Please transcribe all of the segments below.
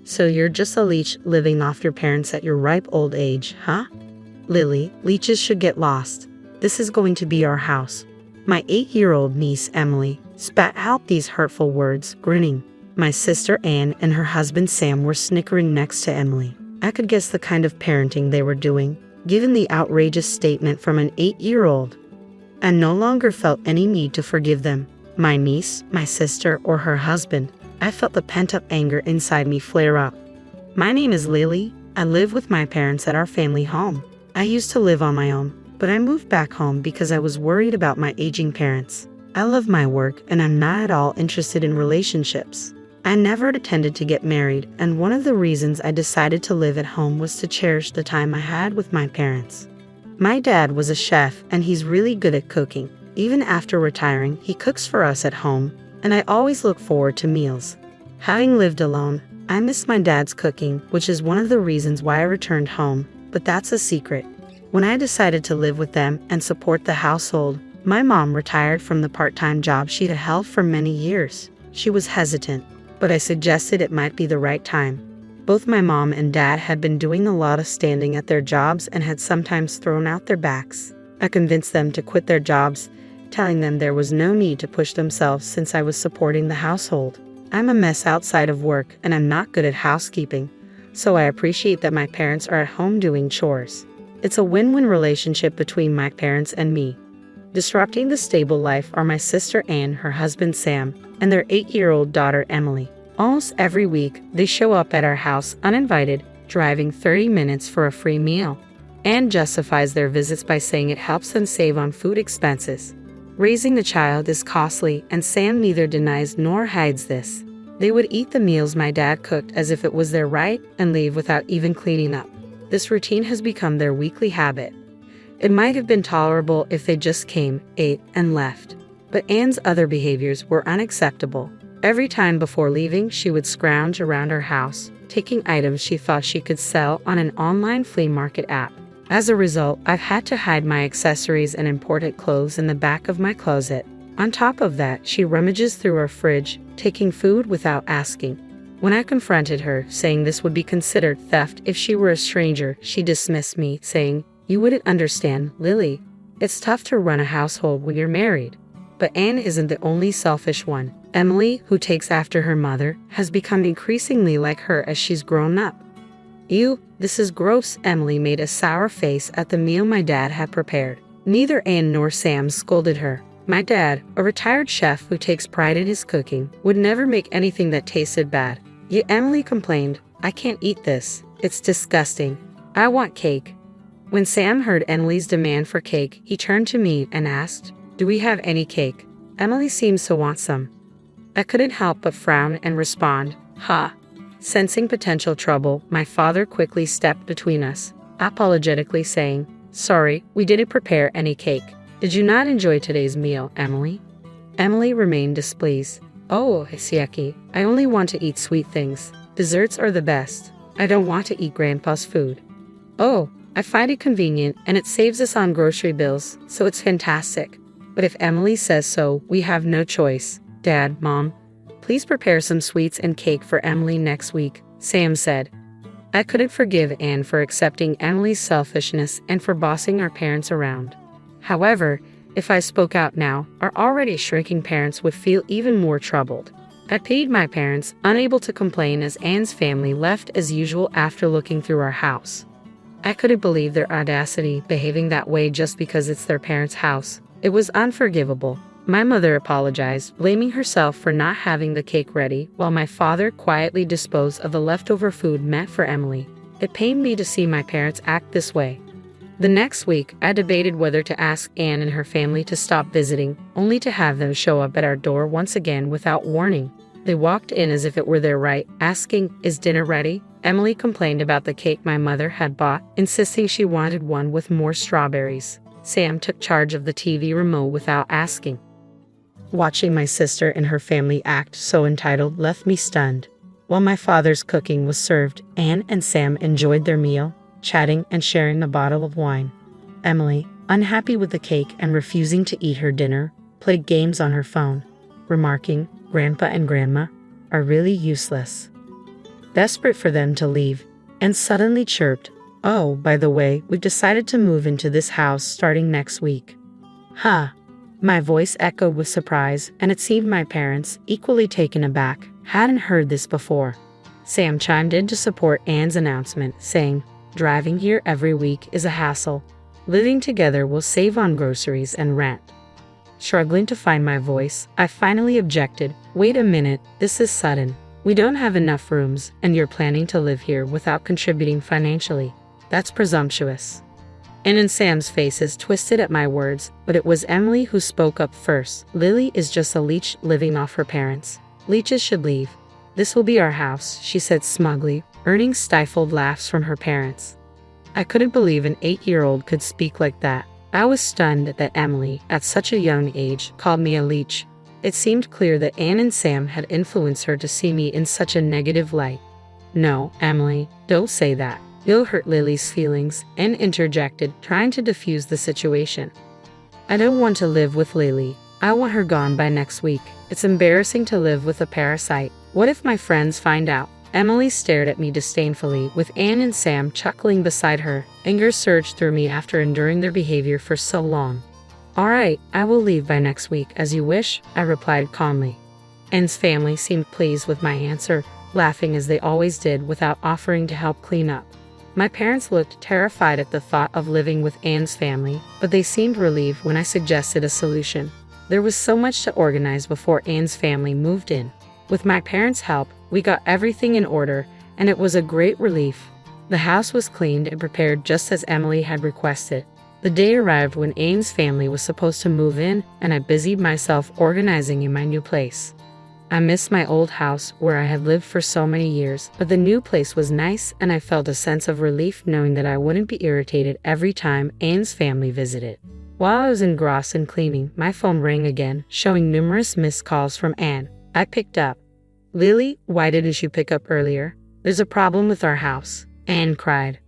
So you're just a leech living off your parents at your ripe old age, huh? Lily, leeches should get lost. This is going to be our house. My 8-year-old niece, Emily, spat out these hurtful words, grinning. My sister Anne and her husband Sam were snickering next to Emily. I could guess the kind of parenting they were doing, given the outrageous statement from an 8-year-old. I no longer felt any need to forgive them, my niece, my sister, or her husband. I felt the pent-up anger inside me flare up. My name is Lily. I live with my parents at our family home. I used to live on my own, but I moved back home because I was worried about my aging parents. I love my work and I'm not at all interested in relationships. I never intended to get married, and one of the reasons I decided to live at home was to cherish the time I had with my parents. My dad was a chef and he's really good at cooking. Even after retiring, he cooks for us at home, and I always look forward to meals. Having lived alone, I miss my dad's cooking, which is one of the reasons why I returned home, but that's a secret. When I decided to live with them and support the household, my mom retired from the part-time job she'd held for many years. She was hesitant, but I suggested it might be the right time. Both my mom and dad had been doing a lot of standing at their jobs and had sometimes thrown out their backs. I convinced them to quit their jobs, telling them there was no need to push themselves since I was supporting the household. I'm a mess outside of work and I'm not good at housekeeping, so I appreciate that my parents are at home doing chores. It's a win-win relationship between my parents and me. Disrupting the stable life are my sister Anne, her husband Sam, and their 8-year-old daughter Emily. Almost every week, they show up at our house uninvited, driving 30 minutes for a free meal. Anne justifies their visits by saying it helps them save on food expenses. Raising the child is costly, and Sam neither denies nor hides this. They would eat the meals my dad cooked as if it was their right and leave without even cleaning up. This routine has become their weekly habit. It might have been tolerable if they just came, ate, and left. But Anne's other behaviors were unacceptable. Every time before leaving, she would scrounge around her house, taking items she thought she could sell on an online flea market app. As a result, I've had to hide my accessories and imported clothes in the back of my closet. On top of that, she rummages through our fridge, taking food without asking. When I confronted her, saying this would be considered theft if she were a stranger, she dismissed me, saying, "You wouldn't understand, Lily. It's tough to run a household when you're married." But Anne isn't the only selfish one. Emily, who takes after her mother, has become increasingly like her as she's grown up. "Ew, this is gross." Emily made a sour face at the meal my dad had prepared. Neither Anne nor Sam scolded her. My dad, a retired chef who takes pride in his cooking, would never make anything that tasted bad. Yet Emily complained, "I can't eat this. It's disgusting. I want cake." When Sam heard Emily's demand for cake, he turned to me and asked, "Do we have any cake? Emily seems to want some." I couldn't help but frown and respond, "Ha." Sensing potential trouble, my father quickly stepped between us, apologetically saying, "Sorry, we didn't prepare any cake. Did you not enjoy today's meal, Emily?" Emily remained displeased. "Oh, Isiaki, I only want to eat sweet things. Desserts are the best. I don't want to eat Grandpa's food." "Oh, I find it convenient and it saves us on grocery bills, so it's fantastic. But if Emily says so, we have no choice." "Dad, Mom, please prepare some sweets and cake for Emily next week," Sam said. I couldn't forgive Anne for accepting Emily's selfishness and for bossing our parents around. However, if I spoke out now, our already shrinking parents would feel even more troubled. I pitied my parents, unable to complain as Anne's family left as usual after looking through our house. I couldn't believe their audacity, behaving that way just because it's their parents' house. It was unforgivable. My mother apologized, blaming herself for not having the cake ready, while my father quietly disposed of the leftover food meant for Emily. It pained me to see my parents act this way. The next week, I debated whether to ask Anne and her family to stop visiting, only to have them show up at our door once again without warning. They walked in as if it were their right, asking, "Is dinner ready?" Emily complained about the cake my mother had bought, insisting she wanted one with more strawberries. Sam took charge of the TV remote without asking. Watching my sister and her family act so entitled left me stunned. While my father's cooking was served, Anne and Sam enjoyed their meal, chatting and sharing a bottle of wine. Emily, unhappy with the cake and refusing to eat her dinner, played games on her phone, remarking, "Grandpa and Grandma are really useless." desperate for them to leave, and suddenly chirped, "Oh, by the way, we've decided to move into this house starting next week." Huh. My voice echoed with surprise, and it seemed my parents, equally taken aback, hadn't heard this before. Sam chimed in to support Anne's announcement, saying, "Driving here every week is a hassle. Living together will save on groceries and rent." Struggling to find my voice, I finally objected, "Wait a minute, this is sudden. We don't have enough rooms, and you're planning to live here without contributing financially. That's presumptuous." Anne and Sam's faces twisted at my words, but it was Emily who spoke up first. "Lily is just a leech living off her parents. Leeches should leave. This will be our house," she said smugly, earning stifled laughs from her parents. I couldn't believe an 8-year-old could speak like that. I was stunned that Emily, at such a young age, called me a leech. It seemed clear that Anne and Sam had influenced her to see me in such a negative light. "No, Emily, don't say that. You'll hurt Lily's feelings," Anne interjected, trying to defuse the situation. "I don't want to live with Lily. I want her gone by next week. It's embarrassing to live with a parasite. What if my friends find out?" Emily stared at me disdainfully, with Anne and Sam chuckling beside her. Anger surged through me after enduring their behavior for so long. "All right, I will leave by next week, as you wish," I replied calmly. Anne's family seemed pleased with my answer, laughing as they always did without offering to help clean up. My parents looked terrified at the thought of living with Anne's family, but they seemed relieved when I suggested a solution. There was so much to organize before Anne's family moved in. With my parents' help, we got everything in order, and it was a great relief. The house was cleaned and prepared just as Emily had requested. The day arrived when Anne's family was supposed to move in, and I busied myself organizing in my new place. I missed my old house where I had lived for so many years, but the new place was nice, and I felt a sense of relief knowing that I wouldn't be irritated every time Anne's family visited. While I was engrossed in cleaning, my phone rang again, showing numerous missed calls from Anne. I picked up. "Lily, why didn't you pick up earlier? There's a problem with our house," Anne cried.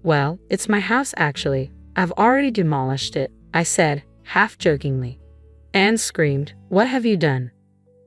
"Well, it's my house actually. I've already demolished it," I said, half jokingly. Anne screamed, "What have you done?"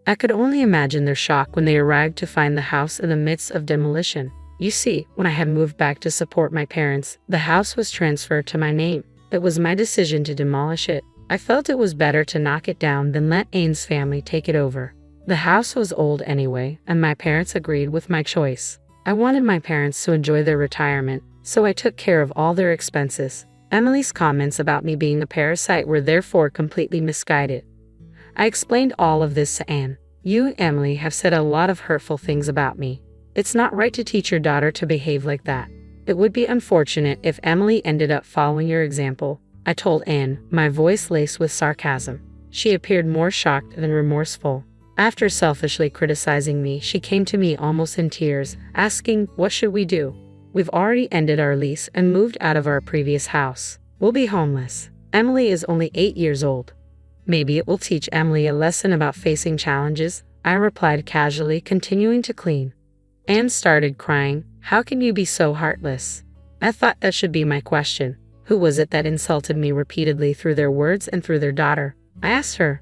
I could only imagine their shock when they arrived to find the house in the midst of demolition. You see, when I had moved back to support my parents, the house was transferred to my name. It was my decision to demolish it. I felt it was better to knock it down than let Anne's family take it over. The house was old anyway, and my parents agreed with my choice. I wanted my parents to enjoy their retirement, so I took care of all their expenses. Emily's comments about me being a parasite were therefore completely misguided. I explained all of this to Anne. "You and Emily have said a lot of hurtful things about me. It's not right to teach your daughter to behave like that. It would be unfortunate if Emily ended up following your example," I told Anne, my voice laced with sarcasm. She appeared more shocked than remorseful. After selfishly criticizing me, she came to me almost in tears, asking, "What should we do? We've already ended our lease and moved out of our previous house. We'll be homeless. Emily is only 8 years old." "Maybe it will teach Emily a lesson about facing challenges," I replied casually, continuing to clean. Anne started crying. "How can you be so heartless?" I thought that should be my question. Who was it that insulted me repeatedly through their words and through their daughter? I asked her.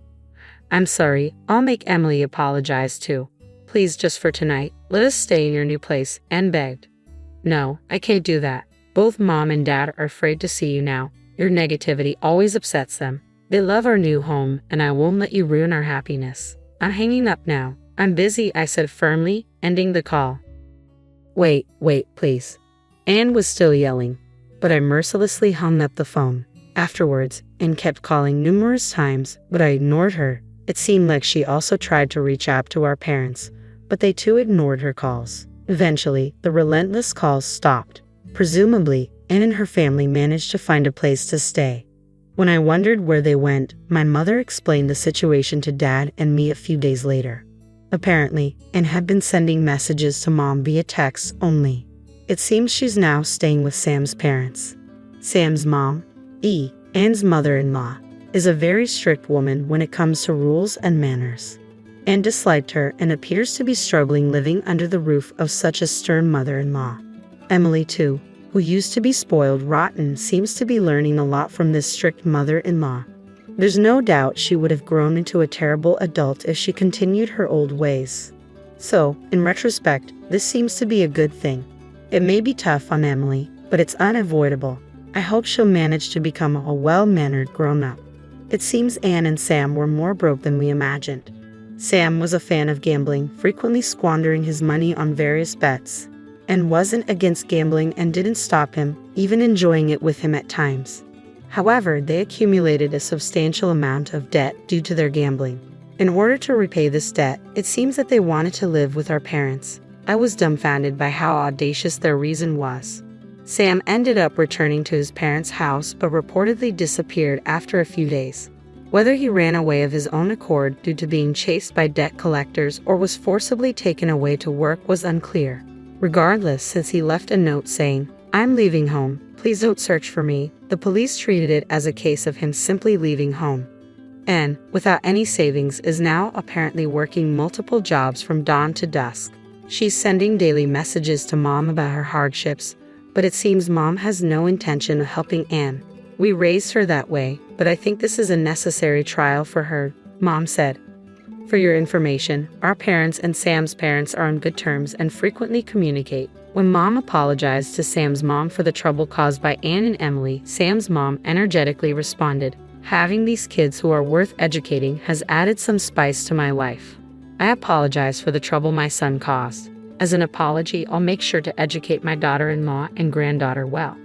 "I'm sorry, I'll make Emily apologize too. Please, just for tonight, let us stay in your new place," Anne begged. "No, I can't do that. Both Mom and Dad are afraid to see you now. Your negativity always upsets them. They love our new home, and I won't let you ruin our happiness. I'm hanging up now. I'm busy," I said firmly, ending the call. Wait, please." Anne was still yelling, but I mercilessly hung up the phone. Afterwards, Anne kept calling numerous times, but I ignored her. It seemed like she also tried to reach out to our parents, but they too ignored her calls. Eventually, the relentless calls stopped. Presumably, Anne and her family managed to find a place to stay. When I wondered where they went, my mother explained the situation to Dad and me a few days later. Apparently, Anne had been sending messages to Mom via text only. It seems she's now staying with Sam's parents. Sam's mom, Anne's mother-in-law, is a very strict woman when it comes to rules and manners. Anne disliked her and appears to be struggling living under the roof of such a stern mother-in-law. Emily, too, who used to be spoiled rotten, seems to be learning a lot from this strict mother-in-law. There's no doubt she would have grown into a terrible adult if she continued her old ways. So, in retrospect, this seems to be a good thing. It may be tough on Emily, but it's unavoidable. I hope she'll manage to become a well-mannered grown-up. It seems Anne and Sam were more broke than we imagined. Sam was a fan of gambling, frequently squandering his money on various bets, and wasn't against gambling and didn't stop him, even enjoying it with him at times. However, they accumulated a substantial amount of debt due to their gambling. In order to repay this debt, it seems that they wanted to live with our parents. I was dumbfounded by how audacious their reason was. Sam ended up returning to his parents' house but reportedly disappeared after a few days. Whether he ran away of his own accord due to being chased by debt collectors or was forcibly taken away to work was unclear. Regardless, since he left a note saying, "I'm leaving home, please don't search for me," the police treated it as a case of him simply leaving home. Anne, without any savings, is now apparently working multiple jobs from dawn to dusk. She's sending daily messages to Mom about her hardships, but it seems Mom has no intention of helping Anne. "We raised her that way, but I think this is a necessary trial for her," Mom said. "For your information, our parents and Sam's parents are on good terms and frequently communicate." When Mom apologized to Sam's mom for the trouble caused by Anne and Emily, Sam's mom energetically responded, "Having these kids who are worth educating has added some spice to my life. I apologize for the trouble my son caused. As an apology, I'll make sure to educate my daughter-in-law and granddaughter well.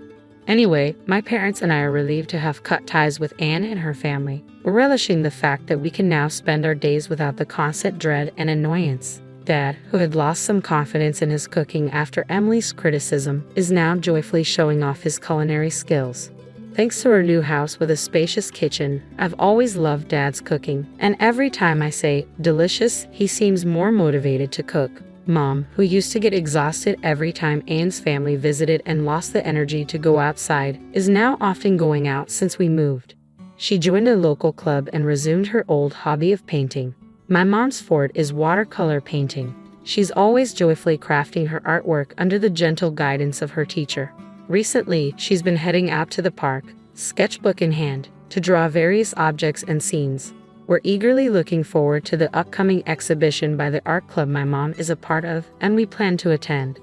Anyway, my parents and I are relieved to have cut ties with Anne and her family. We're relishing the fact that we can now spend our days without the constant dread and annoyance." Dad, who had lost some confidence in his cooking after Emily's criticism, is now joyfully showing off his culinary skills. "Thanks to our new house with a spacious kitchen, I've always loved Dad's cooking, and every time I say, 'delicious,' he seems more motivated to cook." Mom, who used to get exhausted every time Anne's family visited and lost the energy to go outside, is now often going out since we moved. She joined a local club and resumed her old hobby of painting. My mom's forte is watercolor painting. She's always joyfully crafting her artwork under the gentle guidance of her teacher. Recently, she's been heading out to the park, sketchbook in hand, to draw various objects and scenes. We're eagerly looking forward to the upcoming exhibition by the art club my mom is a part of, and we plan to attend.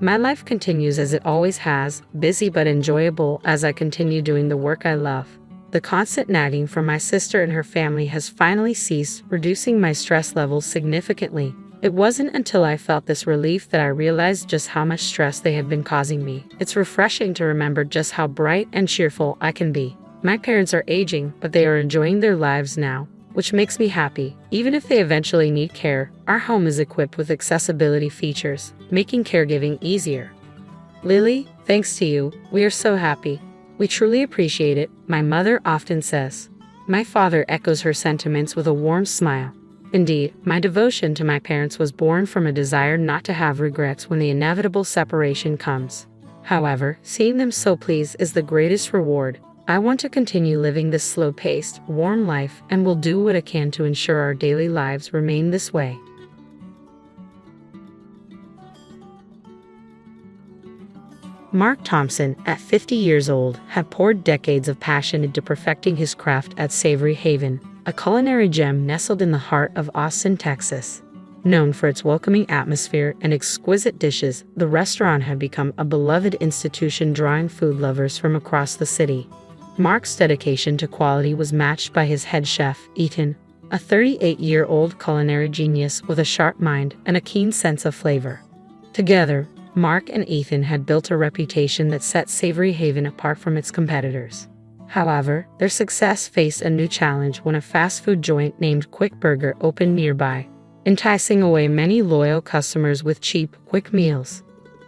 My life continues as it always has, busy but enjoyable as I continue doing the work I love. The constant nagging from my sister and her family has finally ceased, reducing my stress levels significantly. It wasn't until I felt this relief that I realized just how much stress they had been causing me. It's refreshing to remember just how bright and cheerful I can be. My parents are aging, but they are enjoying their lives now, which makes me happy. Even if they eventually need care, our home is equipped with accessibility features, making caregiving easier. Lily, thanks to you, we are so happy. We truly appreciate it, my mother often says. My father echoes her sentiments with a warm smile. Indeed, my devotion to my parents was born from a desire not to have regrets when the inevitable separation comes. However, seeing them so pleased is the greatest reward. I want to continue living this slow-paced, warm life and will do what I can to ensure our daily lives remain this way. Mark Thompson, at 50 years old, had poured decades of passion into perfecting his craft at Savory Haven, a culinary gem nestled in the heart of Austin, Texas. Known for its welcoming atmosphere and exquisite dishes, the restaurant had become a beloved institution drawing food lovers from across the city. Mark's dedication to quality was matched by his head chef, Ethan, a 38-year-old culinary genius with a sharp mind and a keen sense of flavor. Together, Mark and Ethan had built a reputation that set Savory Haven apart from its competitors. However, their success faced a new challenge when a fast food joint named Quick Burger opened nearby, enticing away many loyal customers with cheap, quick meals.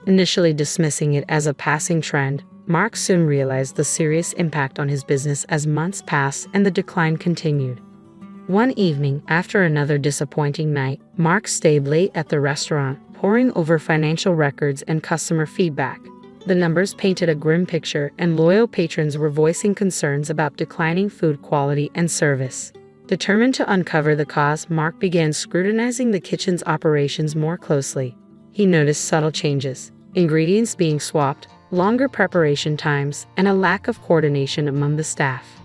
Initially dismissing it as a passing trend, Mark soon realized the serious impact on his business as months passed and the decline continued. One evening, after another disappointing night, Mark stayed late at the restaurant, poring over financial records and customer feedback. The numbers painted a grim picture, and loyal patrons were voicing concerns about declining food quality and service. Determined to uncover the cause, Mark began scrutinizing the kitchen's operations more closely. He noticed subtle changes, ingredients being swapped, longer preparation times, and a lack of coordination among the staff.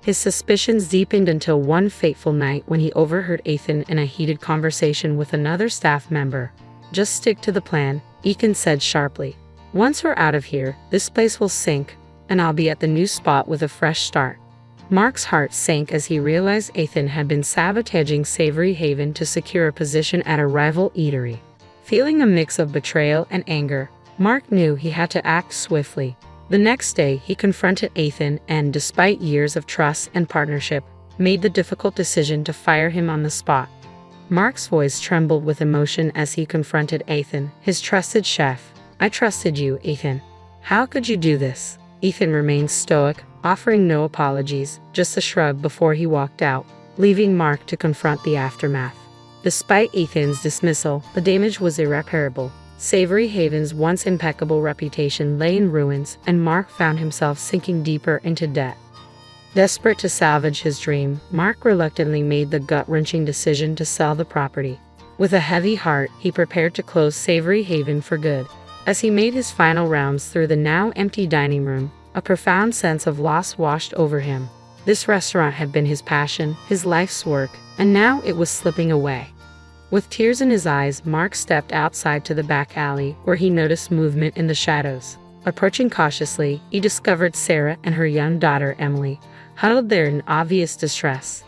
His suspicions deepened until one fateful night when he overheard Ethan in a heated conversation with another staff member. "Just stick to the plan," Ethan said sharply. "Once we're out of here, this place will sink, and I'll be at the new spot with a fresh start." Mark's heart sank as he realized Ethan had been sabotaging Savory Haven to secure a position at a rival eatery. Feeling a mix of betrayal and anger, Mark knew he had to act swiftly. The next day, he confronted Ethan and, despite years of trust and partnership, made the difficult decision to fire him on the spot. Mark's voice trembled with emotion as he confronted Ethan, his trusted chef. "I trusted you, Ethan. How could you do this?" Ethan remained stoic, offering no apologies, just a shrug before he walked out, leaving Mark to confront the aftermath. Despite Ethan's dismissal, the damage was irreparable. Savory Haven's once impeccable reputation lay in ruins, and Mark found himself sinking deeper into debt. Desperate to salvage his dream, Mark reluctantly made the gut-wrenching decision to sell the property. With a heavy heart, he prepared to close Savory Haven for good. As he made his final rounds through the now empty dining room, a profound sense of loss washed over him. This restaurant had been his passion, his life's work, and now it was slipping away. With tears in his eyes, Mark stepped outside to the back alley, where he noticed movement in the shadows. Approaching cautiously, he discovered Sarah and her young daughter, Emily, huddled there in obvious distress.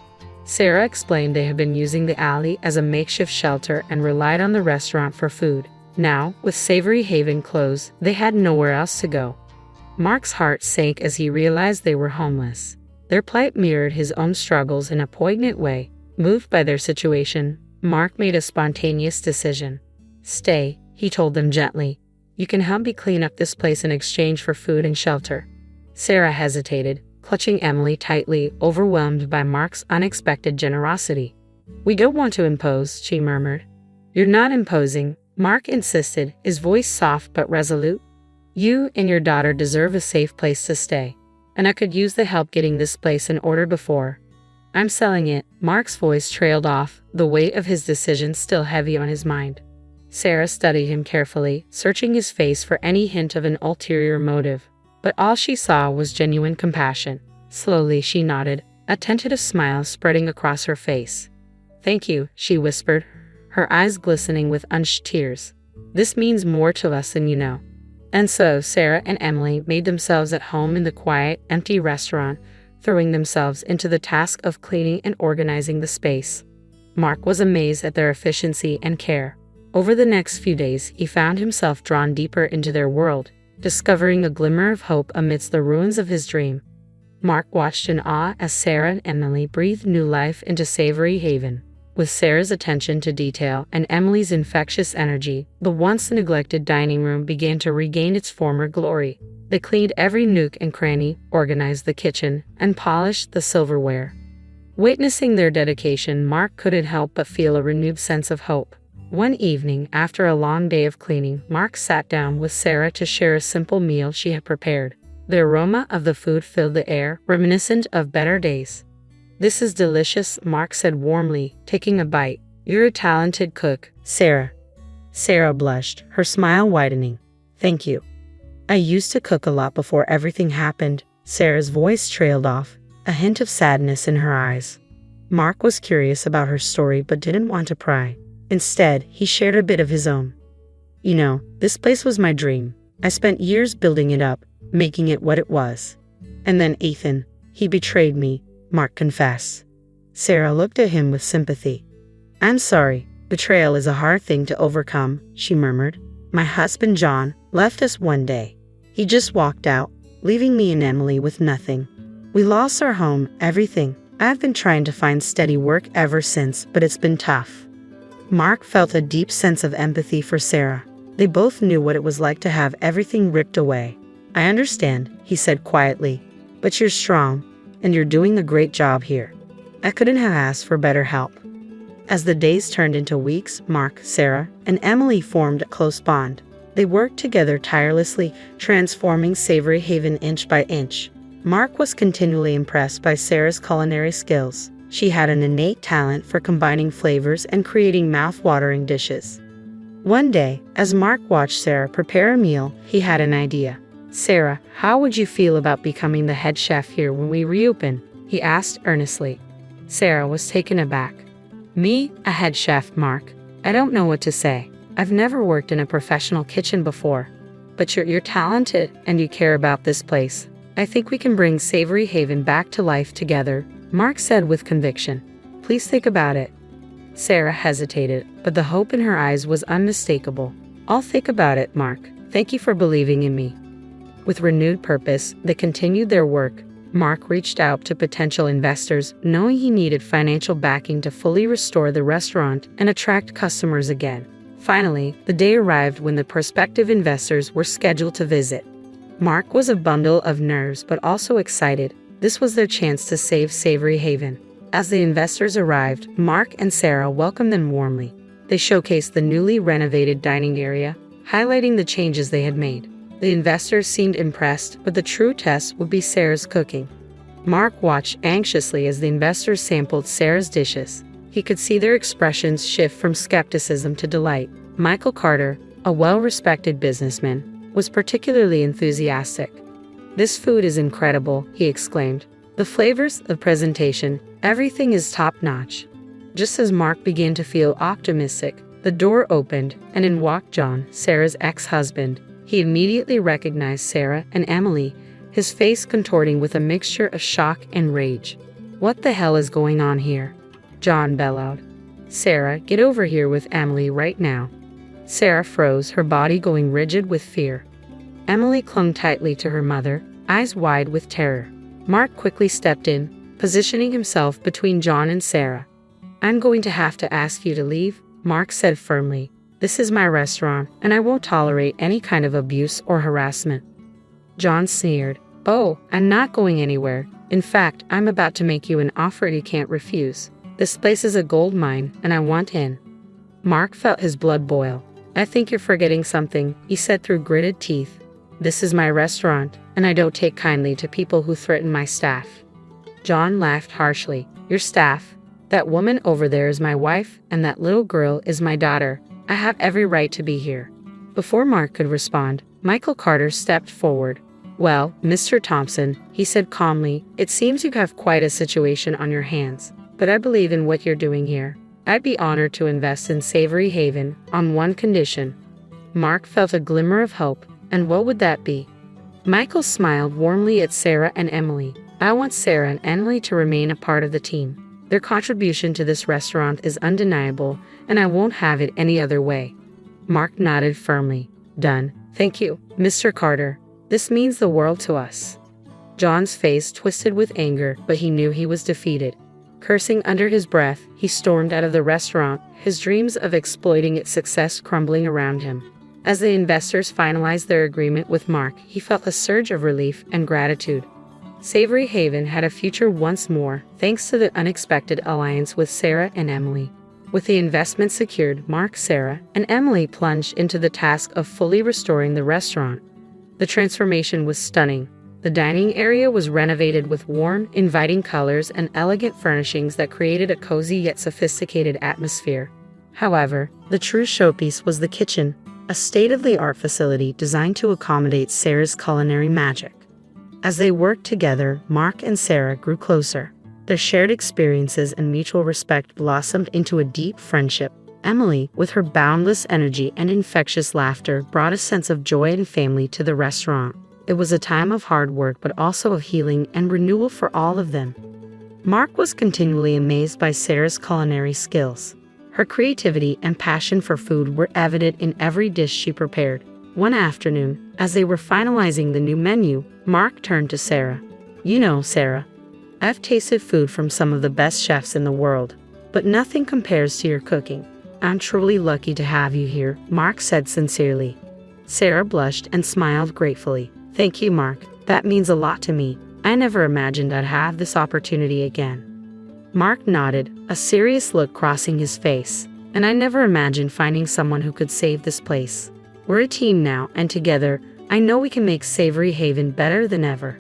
Sarah explained they had been using the alley as a makeshift shelter and relied on the restaurant for food. Now, with Savory Haven closed, they had nowhere else to go. Mark's heart sank as he realized they were homeless. Their plight mirrored his own struggles in a poignant way. Moved by their situation, Mark made a spontaneous decision. "Stay," he told them gently. "You can help me clean up this place in exchange for food and shelter." Sarah hesitated, clutching Emily tightly, overwhelmed by Mark's unexpected generosity. "We don't want to impose," she murmured. "You're not imposing," Mark insisted, his voice soft but resolute. "You and your daughter deserve a safe place to stay, and I could use the help getting this place in order before I'm selling it." Mark's voice trailed off, the weight of his decision still heavy on his mind. Sarah studied him carefully, searching his face for any hint of an ulterior motive. But all she saw was genuine compassion. Slowly she nodded, a tentative smile spreading across her face. "Thank you," she whispered, her eyes glistening with unshed tears. "This means more to us than you know." And so Sarah and Emily made themselves at home in the quiet, empty restaurant, throwing themselves into the task of cleaning and organizing the space. Mark was amazed at their efficiency and care. Over the next few days, he found himself drawn deeper into their world, discovering a glimmer of hope amidst the ruins of his dream. Mark watched in awe as Sarah and Emily breathed new life into Savory Haven. With Sarah's attention to detail and Emily's infectious energy, the once neglected dining room began to regain its former glory. They cleaned every nook and cranny, organized the kitchen, and polished the silverware. Witnessing their dedication, Mark couldn't help but feel a renewed sense of hope. One evening, after a long day of cleaning, Mark sat down with Sarah to share a simple meal she had prepared. The aroma of the food filled the air, reminiscent of better days. "This is delicious," Mark said warmly, taking a bite. "You're a talented cook, Sarah." Sarah blushed, her smile widening. "Thank you. I used to cook a lot before everything happened." Sarah's voice trailed off, a hint of sadness in her eyes. Mark was curious about her story but didn't want to pry. Instead, he shared a bit of his own. "You know, this place was my dream. I spent years building it up, making it what it was. And then Ethan, he betrayed me," Mark confessed. Sarah looked at him with sympathy. "I'm sorry. Betrayal is a hard thing to overcome," she murmured. "My husband John left us one day. He just walked out, leaving me and Emily with nothing. We lost our home, everything. I've been trying to find steady work ever since, but it's been tough." Mark felt a deep sense of empathy for Sarah. They both knew what it was like to have everything ripped away. "I understand," he said quietly, "but you're strong, and you're doing a great job here. I couldn't have asked for better help." As the days turned into weeks, Mark, Sarah, and Emily formed a close bond. They worked together tirelessly, transforming Savory Haven inch by inch. Mark was continually impressed by Sarah's culinary skills. She had an innate talent for combining flavors and creating mouth-watering dishes. One day, as Mark watched Sarah prepare a meal, he had an idea. "Sarah, how would you feel about becoming the head chef here when we reopen?" he asked earnestly. Sarah was taken aback. Me, a head chef, Mark? I don't know what to say. I've never worked in a professional kitchen before. But you're talented and you care about this place. I think we can bring Savory Haven back to life together, Mark said with conviction. Please think about it. Sarah hesitated, but the hope in her eyes was unmistakable. I'll think about it, Mark. Thank you for believing in me. With renewed purpose, they continued their work. Mark reached out to potential investors, knowing he needed financial backing to fully restore the restaurant and attract customers again. Finally, the day arrived when the prospective investors were scheduled to visit. Mark was a bundle of nerves but also excited. This was their chance to save Savory Haven. As the investors arrived, Mark and Sarah welcomed them warmly. They showcased the newly renovated dining area, highlighting the changes they had made. The investors seemed impressed, but the true test would be Sarah's cooking. Mark watched anxiously as the investors sampled Sarah's dishes. He could see their expressions shift from skepticism to delight. Michael Carter, a well-respected businessman, was particularly enthusiastic. "This food is incredible," he exclaimed. "The flavors, the presentation, everything is top-notch." Just as Mark began to feel optimistic, the door opened, and in walked John, Sarah's ex-husband. He immediately recognized Sarah and Emily, his face contorting with a mixture of shock and rage. "What the hell is going on here?" John bellowed. "Sarah, get over here with Emily right now." Sarah froze, her body going rigid with fear. Emily clung tightly to her mother, eyes wide with terror. Mark quickly stepped in, positioning himself between John and Sarah. "I'm going to have to ask you to leave," Mark said firmly. "This is my restaurant, and I won't tolerate any kind of abuse or harassment." John sneered. "Oh, I'm not going anywhere. In fact, I'm about to make you an offer you can't refuse. This place is a gold mine, and I want in." Mark felt his blood boil. "I think you're forgetting something," he said through gritted teeth. "This is my restaurant, and I don't take kindly to people who threaten my staff." John laughed harshly. "Your staff? That woman over there is my wife, and that little girl is my daughter. I have every right to be here." Before Mark could respond, Michael Carter stepped forward. "Well, Mr. Thompson," he said calmly, "it seems you have quite a situation on your hands. But I believe in what you're doing here. I'd be honored to invest in Savory Haven on one condition." Mark felt a glimmer of hope, and what would that be? Michael smiled warmly at Sarah and Emily. "I want Sarah and Emily to remain a part of the team. Their contribution to this restaurant is undeniable, and I won't have it any other way." Mark nodded firmly. "Done. Thank you, Mr. Carter. This means the world to us." John's face twisted with anger, but he knew he was defeated. Cursing under his breath, he stormed out of the restaurant, his dreams of exploiting its success crumbling around him. As the investors finalized their agreement with Mark, he felt a surge of relief and gratitude. Savory Haven had a future once more, thanks to the unexpected alliance with Sarah and Emily. With the investment secured, Mark, Sarah, and Emily plunged into the task of fully restoring the restaurant. The transformation was stunning. The dining area was renovated with warm, inviting colors and elegant furnishings that created a cozy yet sophisticated atmosphere. However, the true showpiece was the kitchen, a state-of-the-art facility designed to accommodate Sarah's culinary magic. As they worked together, Mark and Sarah grew closer. Their shared experiences and mutual respect blossomed into a deep friendship. Emily, with her boundless energy and infectious laughter, brought a sense of joy and family to the restaurant. It was a time of hard work but also of healing and renewal for all of them. Mark was continually amazed by Sarah's culinary skills. Her creativity and passion for food were evident in every dish she prepared. One afternoon, as they were finalizing the new menu, Mark turned to Sarah. "You know, Sarah, I've tasted food from some of the best chefs in the world, but nothing compares to your cooking. I'm truly lucky to have you here," Mark said sincerely. Sarah blushed and smiled gratefully. "Thank you, Mark. That means a lot to me. I never imagined I'd have this opportunity again." Mark nodded, a serious look crossing his face. "And I never imagined finding someone who could save this place. We're a team now, and together, I know we can make Savory Haven better than ever."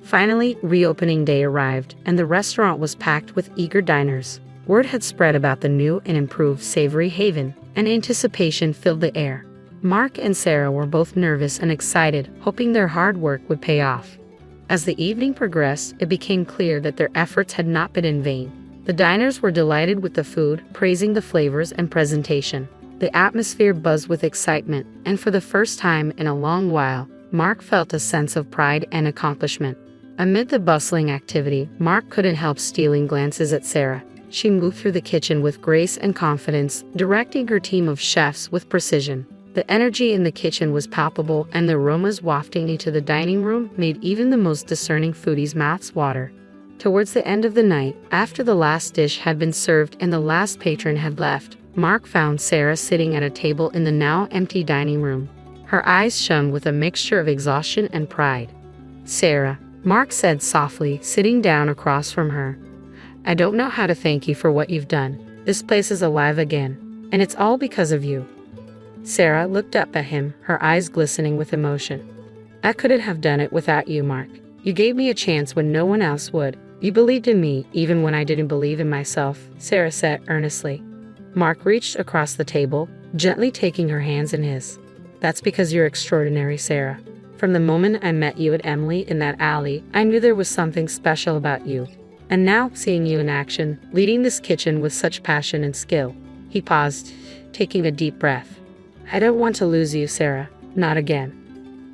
Finally, reopening day arrived, and the restaurant was packed with eager diners. Word had spread about the new and improved Savory Haven, and anticipation filled the air. Mark and Sarah were both nervous and excited, hoping their hard work would pay off. As the evening progressed, it became clear that their efforts had not been in vain. The diners were delighted with the food, praising the flavors and presentation. The atmosphere buzzed with excitement, and for the first time in a long while, Mark felt a sense of pride and accomplishment. Amid the bustling activity, Mark couldn't help stealing glances at Sarah. She moved through the kitchen with grace and confidence, directing her team of chefs with precision. The energy in the kitchen was palpable, and the aromas wafting into the dining room made even the most discerning foodie's mouths water. Towards the end of the night, after the last dish had been served and the last patron had left, Mark found Sarah sitting at a table in the now empty dining room. Her eyes shone with a mixture of exhaustion and pride. "Sarah," Mark said softly, sitting down across from her, "I don't know how to thank you for what you've done. This place is alive again, and it's all because of you." Sarah looked up at him, her eyes glistening with emotion. "I couldn't have done it without you, Mark. You gave me a chance when no one else would. You believed in me even when I didn't believe in myself," Sarah said earnestly. Mark reached across the table, gently taking her hands in his. "That's because you're extraordinary, Sarah. From the moment I met you at Emily in that alley, I knew there was something special about you. And now, seeing you in action, leading this kitchen with such passion and skill." He paused, taking a deep breath. "I don't want to lose you, Sarah. Not again."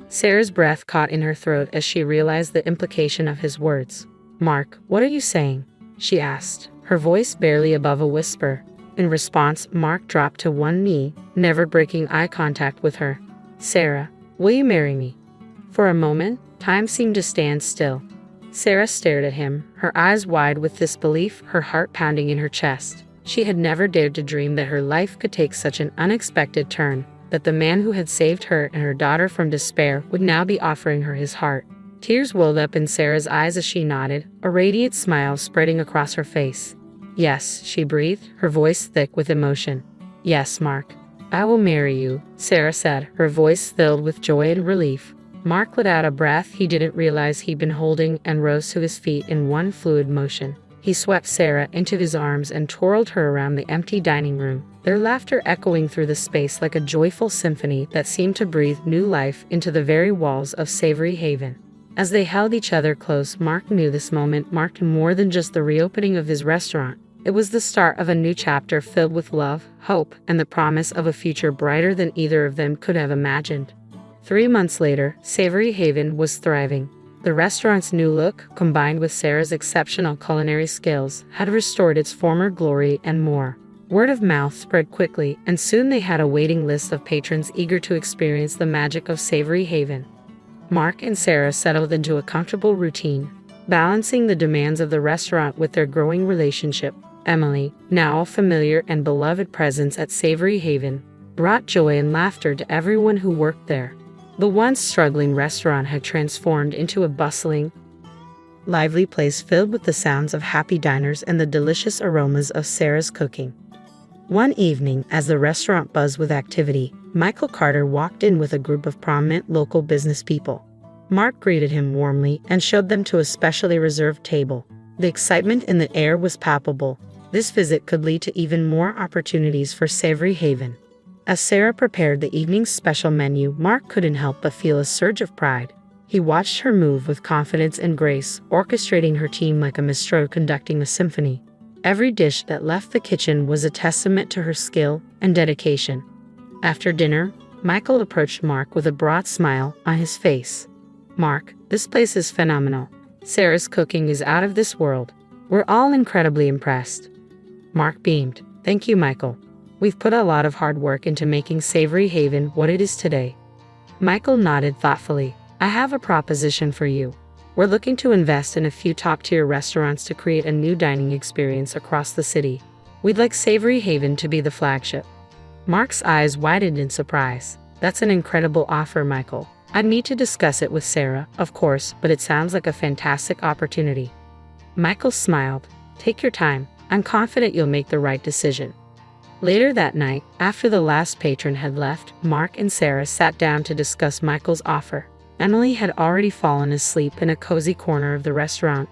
Sarah's breath caught in her throat as she realized the implication of his words. "Mark, what are you saying?" she asked, her voice barely above a whisper. In response, Mark dropped to one knee, never breaking eye contact with her. "Sarah, will you marry me?" For a moment, time seemed to stand still. Sarah stared at him, her eyes wide with disbelief, her heart pounding in her chest. She had never dared to dream that her life could take such an unexpected turn, that the man who had saved her and her daughter from despair would now be offering her his heart. Tears welled up in Sarah's eyes as she nodded, a radiant smile spreading across her face. "Yes," she breathed, her voice thick with emotion. "Yes, Mark. I will marry you," Sarah said, her voice filled with joy and relief. Mark let out a breath he didn't realize he'd been holding and rose to his feet in one fluid motion. He swept Sarah into his arms and twirled her around the empty dining room, their laughter echoing through the space like a joyful symphony that seemed to breathe new life into the very walls of Savory Haven. As they held each other close, Mark knew this moment marked more than just the reopening of his restaurant. It was the start of a new chapter filled with love, hope, and the promise of a future brighter than either of them could have imagined. 3 months later, Savory Haven was thriving. The restaurant's new look, combined with Sarah's exceptional culinary skills, had restored its former glory and more. Word of mouth spread quickly, and soon they had a waiting list of patrons eager to experience the magic of Savory Haven. Mark and Sarah settled into a comfortable routine, balancing the demands of the restaurant with their growing relationship. Emily, now a familiar and beloved presence at Savory Haven, brought joy and laughter to everyone who worked there. The once struggling restaurant had transformed into a bustling, lively place filled with the sounds of happy diners and the delicious aromas of Sarah's cooking. One evening, as the restaurant buzzed with activity, Michael Carter walked in with a group of prominent local business people. Mark greeted him warmly and showed them to a specially reserved table. The excitement in the air was palpable. This visit could lead to even more opportunities for Savory Haven. As Sarah prepared the evening's special menu, Mark couldn't help but feel a surge of pride. He watched her move with confidence and grace, orchestrating her team like a minstrel conducting a symphony. Every dish that left the kitchen was a testament to her skill and dedication. After dinner, Michael approached Mark with a broad smile on his face. "Mark, this place is phenomenal. Sarah's cooking is out of this world. We're all incredibly impressed." Mark beamed. "Thank you, Michael. We've put a lot of hard work into making Savory Haven what it is today." Michael nodded thoughtfully. "I have a proposition for you. We're looking to invest in a few top-tier restaurants to create a new dining experience across the city. We'd like Savory Haven to be the flagship." Mark's eyes widened in surprise. "That's an incredible offer, Michael. I'd need to discuss it with Sarah, of course, but it sounds like a fantastic opportunity." Michael smiled. "Take your time. I'm confident you'll make the right decision." Later that night, after the last patron had left, Mark and Sarah sat down to discuss Michael's offer. Emily had already fallen asleep in a cozy corner of the restaurant,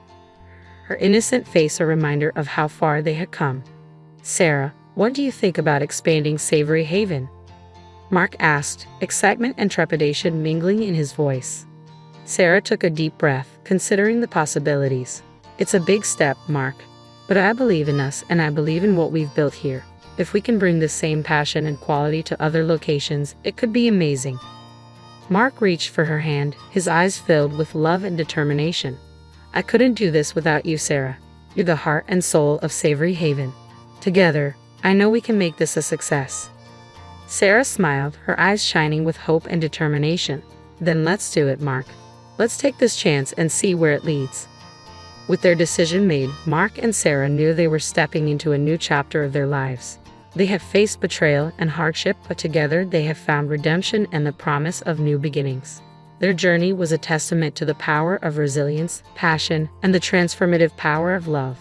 her innocent face a reminder of how far they had come. "Sarah, what do you think about expanding Savory Haven?" Mark asked, excitement and trepidation mingling in his voice. Sarah took a deep breath, considering the possibilities. It's a big step, Mark. But I believe in us and I believe in what we've built here. If we can bring the same passion and quality to other locations, it could be amazing. Mark reached for her hand, his eyes filled with love and determination. I couldn't do this without you, Sarah. You're the heart and soul of Savory Haven. Together, I know we can make this a success. Sarah smiled, her eyes shining with hope and determination. Then let's do it, Mark. Let's take this chance and see where it leads. With their decision made, Mark and Sarah knew they were stepping into a new chapter of their lives. They have faced betrayal and hardship, but together they have found redemption and the promise of new beginnings. Their journey was a testament to the power of resilience, passion, and the transformative power of love.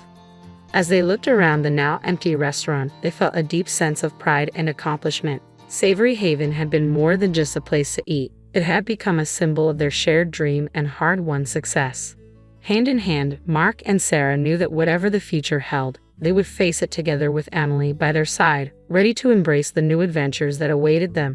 As they looked around the now empty restaurant, they felt a deep sense of pride and accomplishment. Savory Haven had been more than just a place to eat. It had become a symbol of their shared dream and hard-won success. Hand in hand, Mark and Sarah knew that whatever the future held, they would face it together with Emily by their side, ready to embrace the new adventures that awaited them.